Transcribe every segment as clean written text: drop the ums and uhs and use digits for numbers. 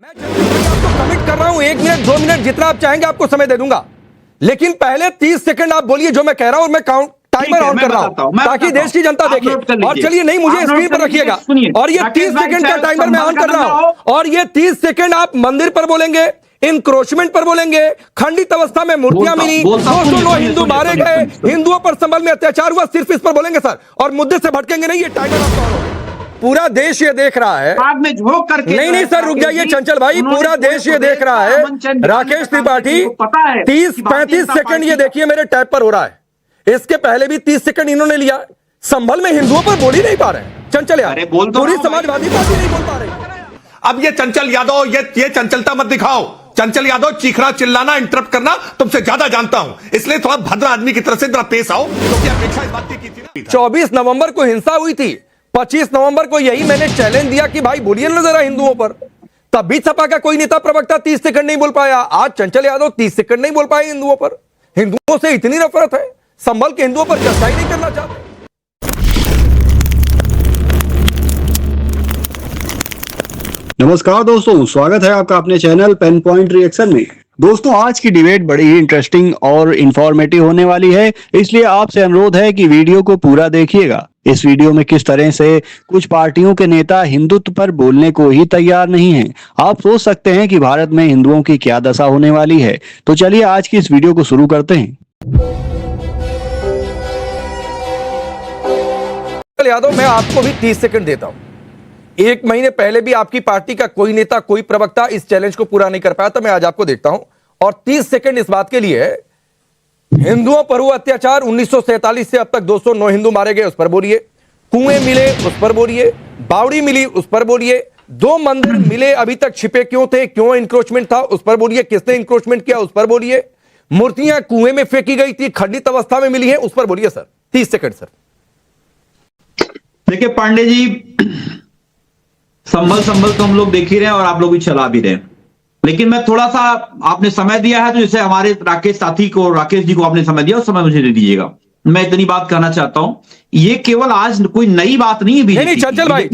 मैं आपको कमिट कर रहा हूं 1 मिनट 2 मिनट जितना आप चाहेंगे आपको समय दे दूंगा, लेकिन पहले 30 सेकंड आप बोलिए जो मैं कह रहा हूं और मैं काउंट टाइमर ऑन कर रहा हूं ताकि देश की जनता देखे। और चलिए नहीं, मुझे स्क्रीन पर रखिएगा और ये 30 सेकंड का टाइमर मैं ऑन कर रहा हूं और ये 30 सेकंड आप मंदिर पर बोलेंगे, इंक्रोचमेंट पर बोलेंगे, खंडित अवस्था में मूर्तियां मिली, 209 हिंदू मारे गए, हिंदुओं पर संभल में अत्याचार हुआ, सिर्फ इस पर बोलेंगे सर और मुद्दे से भटकेंगे नहीं। ये टाइमर आपका ऑन होगा। पूरा देश ये देख रहा है, बाद में झोंक करके नहीं सर रुक जाइए चंचल भाई, पूरा देश ये देख रहा है। राकेश त्रिपाठी 30-35 सेकंड ये देखिए मेरे टैब पर हो रहा है, इसके पहले भी 30 सेकंड इन्होंने लिया। संभल में हिंदुओं पर बोल ही नहीं पा रहे चंचल यार, पूरी समाजवादी पार्टी नहीं बोल पा रही। अब ये चंचल यादव, ये चंचलता मत दिखाओ। चंचल यादव चीखना चिल्लाना इंटरप्ट करना तुमसे ज्यादा जानता हूं, इसलिए थोड़ा भद्र आदमी की तरह से जरा पेश आओ, क्योंकि अपेक्षा इस बात की थी ना। 24 नवंबर को हिंसा हुई थी, 25 नवंबर को यही मैंने चैलेंज दिया कि भाई बोलिए ना जरा हिंदुओं पर, तब भी सपा का कोई नेता प्रवक्ता 30 सेकंड नहीं बोल पाया। आज चंचल यादव 30 सेकंड नहीं बोल पाए हिंदुओं पर। हिंदुओं से इतनी नफरत है, संभल के हिंदुओं पर चर्चा ही नहीं करना चाहते। नमस्कार दोस्तों, स्वागत है आपका अपने चैनल पेन पॉइंट रिएक्शन में। दोस्तों, आज की डिबेट बड़ी ही इंटरेस्टिंग और इंफॉर्मेटिव होने वाली है, इसलिए आपसे अनुरोध है कि वीडियो को पूरा देखिएगा। इस वीडियो में किस तरह से कुछ पार्टियों के नेता हिंदुत्व पर बोलने को ही तैयार नहीं हैं। आप सोच सकते हैं कि भारत में हिंदुओं की क्या दशा होने वाली है। तो चलिए आज की इस वीडियो को शुरू करते हैं। यादव, मैं आपको भी 30 सेकंड देता हूं। 1 महीने पहले भी आपकी पार्टी का कोई नेता कोई प्रवक्ता इस चैलेंज को पूरा नहीं कर पाया था, मैं आज आपको देखता हूं। और 30 सेकंड इस बात के लिए, हिंदुओं पर हुआ अत्याचार 1947 से अब तक 209 हिंदू मारे गए, उस पर बोलिए। कुएं मिले उस पर बोलिए, बावड़ी मिली उस पर बोलिए, 2 मंदिर मिले अभी तक छिपे क्यों थे, क्यों इंक्रोचमेंट था उस पर बोलिए, किसने इंक्रोचमेंट किया उस पर बोलिए, मूर्तियां कुएं में फेंकी गई थी खंडित अवस्था में मिली है उस पर बोलिए सर। 30 second sir. देखिए पांडे जी, संभल तो हम लोग देख ही रहे हैं और आप लोग भी चला भी रहे हैं, लेकिन मैं थोड़ा सा, आपने समय दिया है तो जैसे हमारे राकेश साथी को, राकेश जी को आपने समय दिया, उस समय मुझे दे दीजिएगा। मैं इतनी बात कहना चाहता हूं, ये केवल आज कोई नई बात नहीं है। नहीं चंचल भाई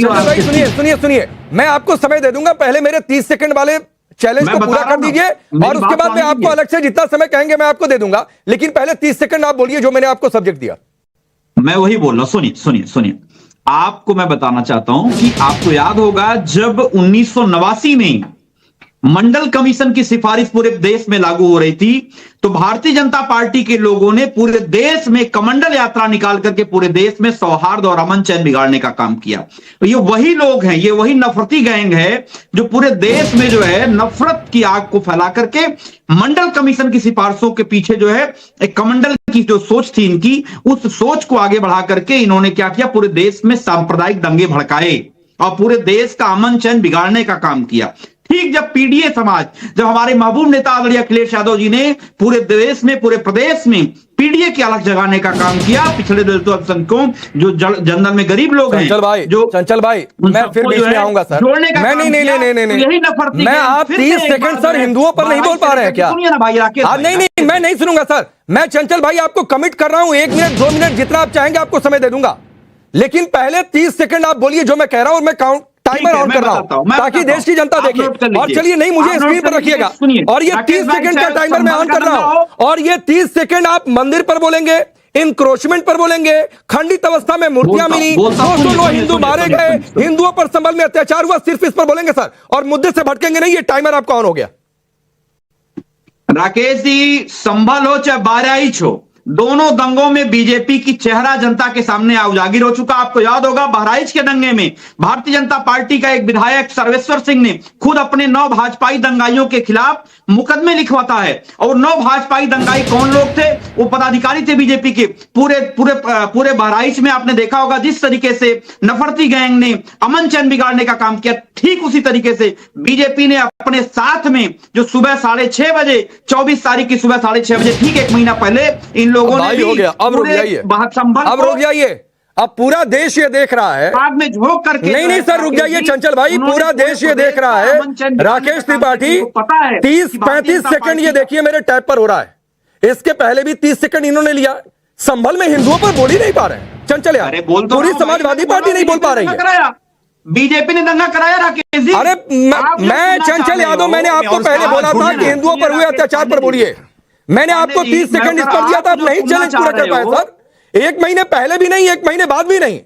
सुनिए, मैं आपको समय दे दूंगा, पहले मेरे 30 सेकंड वाले चैलेंज को पूरा कर दीजिए और उसके बाद मैं आपको अलग से जितना समय कहेंगे मैं आपको दे दूंगा, लेकिन पहले 30 सेकंड आप बोलिए जो मैंने आपको सब्जेक्ट दिया। मैं वही बोल रहा हूं, सुनिए, आपको मैं बताना चाहता हूं कि आपको याद होगा जब 1989 में मंडल कमीशन की सिफारिश पूरे देश में लागू हो रही थी, तो भारतीय जनता पार्टी के लोगों ने पूरे देश में कमंडल यात्रा निकाल करके पूरे देश में सौहार्द और अमन चैन बिगाड़ने का काम किया। तो ये वही लोग हैं, ये वही नफरती गैंग है जो पूरे देश में जो है नफरत की आग को फैला करके मंडल कमीशन की सिफारिशों के पीछे जो है एक कमंडल की जो सोच थी इनकी, उस सोच को आगे बढ़ा करके इन्होंने क्या किया, पूरे देश में सांप्रदायिक दंगे भड़काए और पूरे देश का अमन चैन बिगाड़ने का काम किया। ठीक जब पीडीए समाज, जब हमारे महबूब नेता आदरणीय अखिलेश यादव जी ने पूरे देश में, पूरे प्रदेश में पीडीए की अलग जगाने का काम किया, पिछड़े दलितों अल्पसंख्यकों, जो जनरल में गरीब लोग हैं, चंचल भाई मैं फिर बीच में आऊंगा सर। मैं नहीं, मैं आप 30 सेकंड सर हिंदुओं पर नहीं बोल पा रहे हैं क्या? नहीं, मैं नहीं सुनूंगा सर। मैं चंचल भाई आपको कमिट कर रहा हूं 1 मिनट 2 मिनट जितना आप चाहेंगे आपको समय दे दूंगा, लेकिन पहले 30 सेकंड आप बोलिए जो मैं कह रहा हूं और मैं काउंट टाइमर ऑन कर रहा हूं ताकि देश की जनता देखे। और चलिए नहीं, मुझे स्क्रीन पर रखिएगा और ये 30 सेकंड का टाइमर मैं ऑन कर रहा हूं और ये 30 सेकंड आप मंदिर पर बोलेंगे, इंक्रोचमेंट पर बोलेंगे, खंडित अवस्था में मूर्तियां मिली, 209 हिंदू मारे गए, हिंदुओं पर संभल में अत्याचार हुआ, सिर्फ इस पर बोलेंगे सर और मुद्दे से भटकेंगे नहीं। ये टाइमर आपका ऑन हो गया। राकेश जी, संभल हो चाहे बहराइच हो, दोनों दंगों में बीजेपी की चेहरा जनता के सामने उजागर हो चुका। आपको याद होगा बहराइच के दंगे में भारतीय जनता पार्टी का एक विधायक सर्वेश्वर सिंह ने खुद अपने 9 भाजपाई दंगाइयों के खिलाफ मुकदमे लिखवाता है, और 9 भाजपाई दंगाई कौन लोग थे? वो पदाधिकारी थे बीजेपी के। पूरे बहराइच में आपने देखा होगा जिस तरीके से नफरती गैंग ने अमन चैन बिगाड़ने का काम किया, ठीक उसी तरीके से बीजेपी ने अपने साथ में जो सुबह 6:30 बजे, 24 तारीख की सुबह 6:30 बजे, ठीक 1 महीना पहले इन लोगों ने भी हो गया। अब रुक जाइए, अब पूरा देश ये देख रहा है, बाद में झोंक करके नहीं सर रुक जाइए चंचल भाई, पूरा देश ये देख रहा है। राकेश त्रिपाठी 30-35 सेकंड ये देखिए मेरे टैब पर हो रहा है, इसके पहले भी 30 सेकंड इन्होंने लिया। संभल में हिंदुओं पर बोल ही नहीं पा रहे चंचल यार, पूरी समाजवादी पार्टी नहीं बोल पा रही है। बीजेपी ने दंगा कराया राकेश जी। अरे मैं चंचल यादव, मैंने आपको पहले बोला था कि हिंदुओं पर हुए अत्याचार पर बोलिए। मैंने आपको 30 सेकंड इस पर दिया था, आप नहीं चैलेंज पूरा कर पाए सर। 1 महीने पहले भी नहीं, 1 महीने बाद भी नहीं।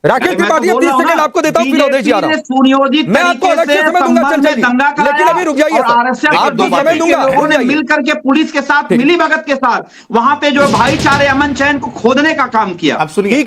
राकेश त्रिपाठी 30 सेकंड आपको देता हूं, फिर अवधेश जी आ रहा हूं। मैं आपको अलग से समय दूंगा चंचल जी, लेकिन अभी रुक जाइए सर, आपको समय दूंगा। लोगों ने मिल करके पुलिस के साथ मिली भगत के साथ वहां पे जो भाईचारे अमन चैन को खोदने का काम किया। अब सुनिए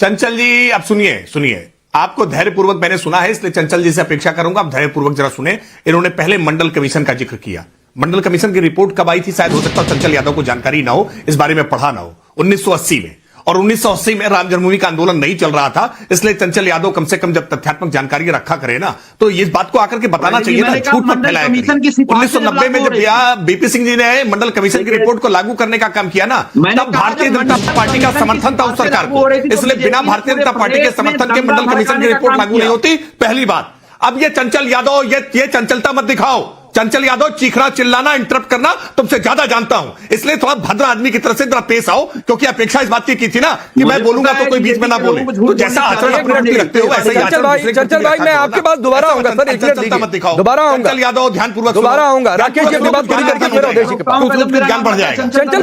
चंचल जी, अब सुनिए, आपको धैर्यपूर्वक मैंने सुना है, इसलिए चंचल जी से अपेक्षा करूंगा आप धैर्यपूर्वक जरा सुने। इन्होंने पहले मंडल कमीशन का जिक्र किया। मंडल कमीशन की रिपोर्ट कब आई थी, शायद हो सकता है चंचल यादव को जानकारी ना हो, इस बारे में पढ़ा ना हो। 1980 में, और 1980 में राम जन्मभूमि का आंदोलन नहीं चल रहा था, इसलिए चंचल यादव कम से कम जब तथ्यात्मक जानकारी रखा करे ना, तो इस बात को आकर के बताना चाहिए ना, झूठ मत फैलाया करिए। 1990 में जब बीपी सिंह जी ने मंडल कमीशन की रिपोर्ट को लागू करने का काम किया ना, तब भारतीय जनता पार्टी का समर्थन था उस सरकार को, इसलिए बिना भारतीय जनता पार्टी के समर्थन के मंडल कमीशन की रिपोर्ट लागू नहीं होती, पहली बात। अब ये चंचल यादव, ये चंचलता मत दिखाओ। चंचल यादव चीखना चिल्लाना इंटरप्ट करना तुमसे ज्यादा जानता हूं, इसलिए थोड़ा भद्र आदमी की तरह से जरा पेश आओ, क्योंकि अपेक्षा इस बात की थी ना कि मैं बोलूंगा तो कोई बीच में ना बोले। तो जैसा आचरण रखते हो वैसे ही आचरण। चंचल भाई मैं आपके पास दोबारा आऊंगा सर, एक मिनट मत दिखाओ, दोबारा आऊंगा। चंचल यादव ध्यानपूर्वक दोबारा आऊंगा। राकेश जी अपनी बात पूरी करके फिर अवधेश जी के पास ज्ञान बढ़ जाएगा। चंचल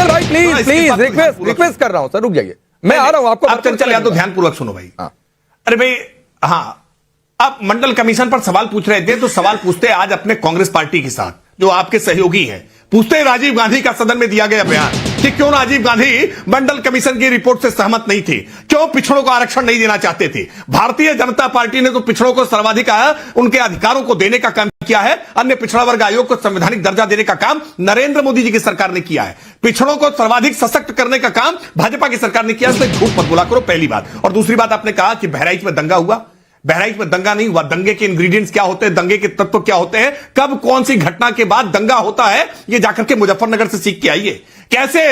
भाई प्लीज रिक्वेस्ट कर रहा हूं सर, रुक जाइए, मैं आ रहा हूं आपको। चंचल यादव ध्यानपूर्वक सुनो भाई। अरे भाई, हाँ, आप मंडल कमीशन पर सवाल पूछ रहे थे, तो सवाल पूछते आज अपने कांग्रेस पार्टी के साथ जो आपके सहयोगी हैं। पूछते राजीव गांधी का सदन में दिया गया बयान कि क्यों राजीव गांधी मंडल कमीशन की रिपोर्ट से सहमत नहीं थे, क्यों पिछड़ों को आरक्षण नहीं देना चाहते थे। भारतीय जनता पार्टी ने तो पिछड़ों को सर्वाधिकार उनके अधिकारों को देने का काम किया है। अन्य पिछड़ा वर्ग आयोग को संवैधानिक दर्जा देने का काम नरेंद्र मोदी जी की सरकार ने किया है। पिछड़ों को सर्वाधिक सशक्त करने का काम भाजपा की सरकार ने किया, इसलिए झूठ मत बोला करो, पहली बात। और दूसरी बात, आपने कहा कि बहराइच में दंगा हुआ। बहराइच में दंगा नहीं हुआ। दंगे के इंग्रेडिएंट्स क्या होते हैं, दंगे के तत्व क्या होते हैं, कब कौन सी घटना के बाद दंगा होता है, ये जाकर के मुजफ्फरनगर से सीख के आइए। कैसे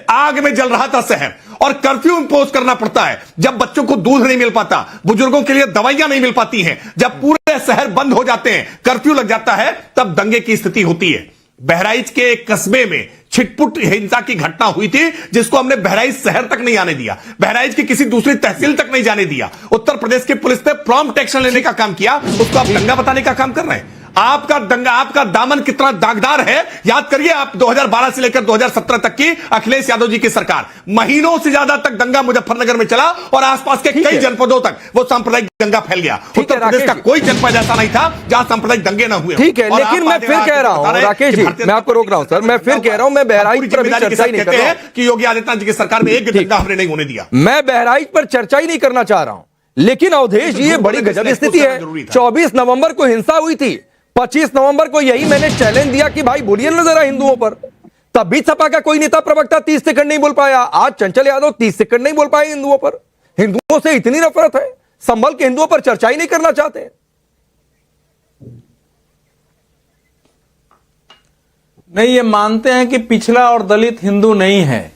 आग में जल रहा था शहर और कर्फ्यू इंपोज करना पड़ता है, जब बच्चों को दूध नहीं मिल पाता, बुजुर्गों के लिए दवाइयां नहीं मिल पाती हैं, जब पूरे शहर बंद हो जाते हैं, कर्फ्यू लग जाता है, तब दंगे की स्थिति होती है। बहराइच के एक कस्बे में छिटपुट हिंसा की घटना हुई थी, जिसको हमने बहराइच शहर तक नहीं आने दिया, बहराइच की किसी दूसरी तहसील तक नहीं जाने दिया। उत्तर प्रदेश की पुलिस ने प्रॉम्प्ट एक्शन लेने का काम किया, उसको आप दंगा बताने का काम कर रहे हैं। आपका दंगा, आपका दामन कितना दागदार है, याद करिए आप 2012 से लेकर 2017 तक की अखिलेश यादव जी की सरकार, महीनों से ज्यादा तक दंगा मुजफ्फरनगर में चला और आसपास के कई जनपदों तक वो सांप्रदायिक दंगा फैल गया। उत्तर प्रदेश का कोई जनपद ऐसा नहीं था जहां सांप्रदायिक दंगे ना हुए। ठीक है, लेकिन मैं फिर कह रहा हूं राकेश जी, मैं आपको रोक रहा हूं सर, मैं फिर कह रहा हूं, मैं बहराइच पर चर्चा ही नहीं कर रहा हूं कि योगी आदित्यनाथ जी की सरकार में एक दंगा हमने नहीं होने दिया। मैं बहराइच पर चर्चा ही नहीं करना चाह रहा हूं, लेकिन अवधेश जी ये बड़ी गजब स्थिति है। 24 नवंबर को हिंसा हुई थी, 25 नवंबर को यही मैंने चैलेंज दिया कि भाई बोलिए ना जरा हिंदुओं पर, तब भी सपा का कोई नेता प्रवक्ता 30 सेकंड नहीं बोल पाया। आज चंचल यादव 30 सेकंड नहीं बोल पाए हिंदुओं पर। हिंदुओं से इतनी नफरत है, संभल के हिंदुओं पर चर्चा ही नहीं करना चाहते। नहीं, ये मानते हैं कि पिछड़ा और दलित हिंदू नहीं है।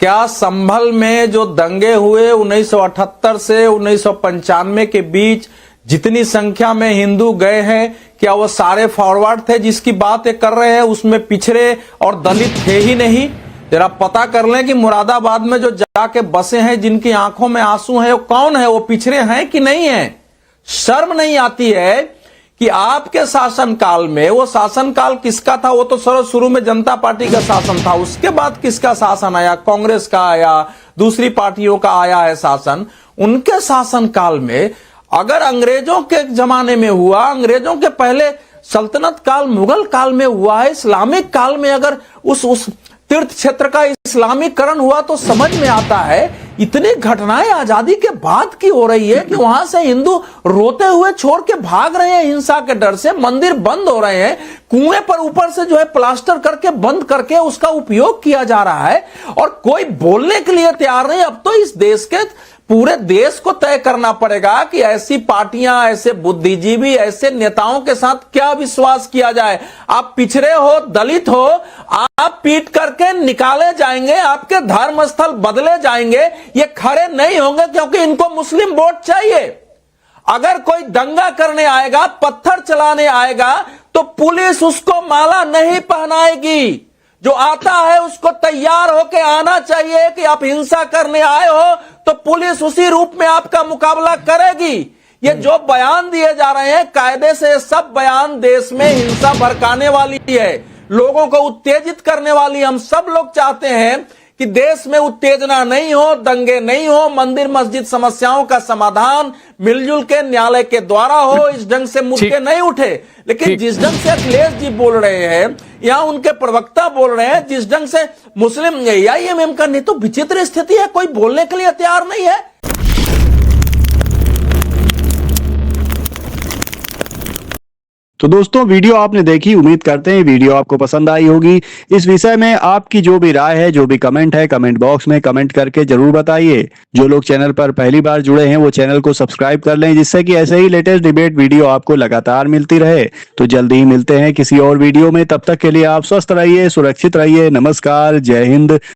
क्या संभल में जो दंगे हुए 1978 से 1995 के बीच जितनी संख्या में हिंदू गए हैं, क्या वो सारे फॉरवर्ड थे जिसकी बात ये कर रहे हैं? उसमें पिछड़े और दलित थे ही नहीं। जरा पता कर लें कि मुरादाबाद में जो जाके बसे हैं, जिनकी आंखों में आंसू है, वो कौन है? वो पिछड़े हैं कि नहीं है? शर्म नहीं आती है कि आपके शासनकाल में, वो शासनकाल किसका था? वो तो शुरू में जनता पार्टी का शासन था, उसके बाद किसका शासन आया? कांग्रेस का आया, दूसरी पार्टियों का आया है शासन। उनके शासनकाल में अगर अंग्रेजों के जमाने में हुआ, अंग्रेजों के पहले सल्तनत काल, मुगल काल में हुआ है, इस्लामिक काल में अगर उस तीर्थ क्षेत्र का इस्लामीकरण हुआ, तो समझ में आता है इतनी घटनाएं आजादी के बाद की हो रही है कि वहां से हिंदू रोते हुए छोड़ के भाग रहे हैं हिंसा के डर से। मंदिर बंद हो रहे हैं, कुएं पर ऊपर से जो है प्लास्टर करके बंद करके उसका उपयोग किया जा रहा है, और कोई बोलने के लिए तैयार नहीं। अब तो इस देश के पूरे देश को तय करना पड़ेगा कि ऐसी पार्टियां, ऐसे बुद्धिजीवी, ऐसे नेताओं के साथ क्या विश्वास किया जाए। आप पिछड़े हो, दलित हो, आप पीट करके निकाले जाएंगे, आपके धर्म स्थल बदले जाएंगे, ये खड़े नहीं होंगे, क्योंकि इनको मुस्लिम वोट चाहिए। अगर कोई दंगा करने आएगा, पत्थर चलाने आएगा, तो पुलिस उसको माला नहीं पहनाएगी। जो आता है उसको तैयार होके आना चाहिए कि आप हिंसा करने आए हो तो पुलिस उसी रूप में आपका मुकाबला करेगी। ये जो बयान दिए जा रहे हैं कायदे से सब बयान देश में हिंसा भड़काने वाली है, लोगों को उत्तेजित करने वाली। हम सब लोग चाहते हैं कि देश में उत्तेजना नहीं हो, दंगे नहीं हो, मंदिर मस्जिद समस्याओं का समाधान मिलजुल के न्यायालय के द्वारा हो, इस ढंग से मुद्दे नहीं उठे। लेकिन जिस ढंग से अखिलेश जी बोल रहे हैं या उनके प्रवक्ता बोल रहे हैं, जिस ढंग से मुस्लिम AIMM का नहीं, तो विचित्र स्थिति है, कोई बोलने के लिए तैयार नहीं है। तो दोस्तों वीडियो आपने देखी, उम्मीद करते हैं वीडियो आपको पसंद आई होगी। इस विषय में आपकी जो भी राय है, जो भी कमेंट है, कमेंट बॉक्स में कमेंट करके जरूर बताइए। जो लोग चैनल पर पहली बार जुड़े हैं वो चैनल को सब्सक्राइब कर लें, जिससे कि ऐसे ही लेटेस्ट डिबेट वीडियो आपको लगातार मिलती रहे। तो जल्दी ही मिलते हैं किसी और वीडियो में, तब तक के लिए आप स्वस्थ रहिए, सुरक्षित रहिए। नमस्कार, जय हिंद।